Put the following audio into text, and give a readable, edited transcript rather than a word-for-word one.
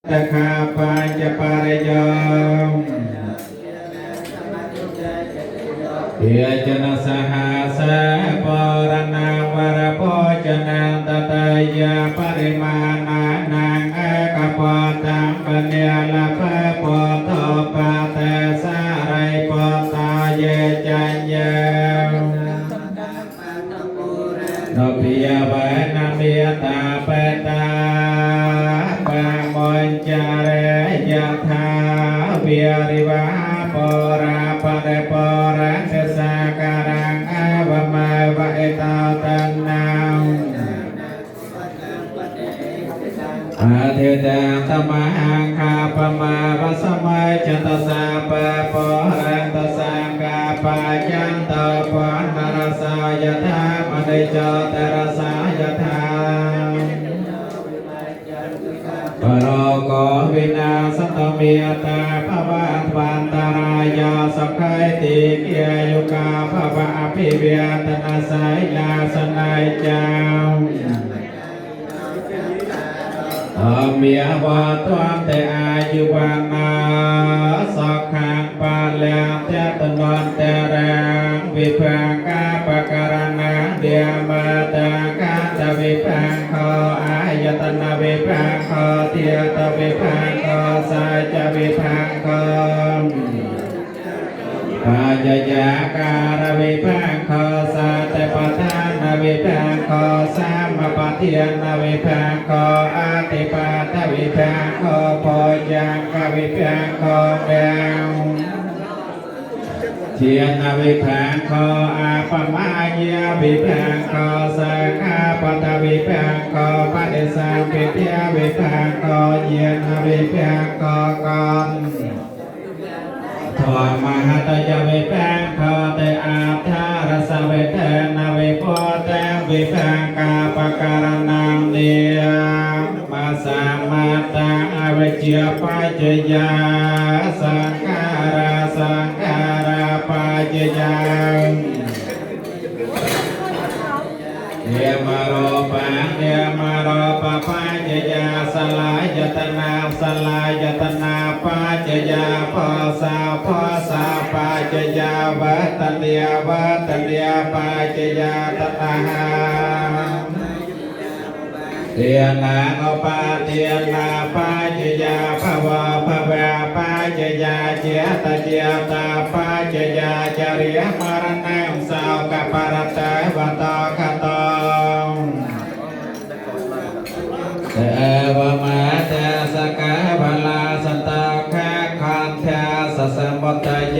ตะคาปัญจปารยมเยจนะสหัสปรณาวรโภจนะตตยาปริมาณานังเอกปตังปเนลภะปโตปะเตสะไรปตาเยจัญญโนปิยเวนะเมตตาเปตาปะมนจาเรยะธาเวียริวะปราปะเดปรังเสสะการังอวะมาวะเอตาตันนาวอาเทเตตมหังคาปมาวัสมัยจันตสาปะปรันตสังกาปะจันตปอนนรสายธามณิจตรสายธาปโรโกวินาสตเมียตาภวันวันตรายาสกายติเกียยุกาภวะอภิเวียตนาสายลาสนายเจ้าเมียวาตวันแต่อายุวันนาสักขังปาเลเตตนวันแต่แรงวิภังกาปการนังเดียมาตากาตวิภังขออายตนะวิภังขอเทียตวิภังขอสายจวิภังขอปัจจยาการวิภังขอสัตตปทานวิภังขอสัมมาปฏิยนวิภังขออาติปาทวิภังขอโพยังกวิภังขอแมวเทียนวิภังขออาปมาเยวิภังขอสังฆปตวิภังขอปฏิสัมปิทยวิภังขอเยียนวิภังขอกรทวมหาตยวิภังขอเตอาธารสเวทนาวิโพเตวิภังกาปการนังเนียมาสามาตังอวิเจียปัจจยาสังขาราปัจจยาเยมโรปังเยมโรปะปัจจยาสลายตนาปัจจยาภาษาปัจจยาวัตเนียปัจจยาตถาเทียนาโอปาเทียนาปัจจยาภวะปัจจยาเจตาปัจจยาจริยมรณะสาวกปรตะวัตคตองเทวมาเตสกะบาลาสตาคะคันเทสสมปตโย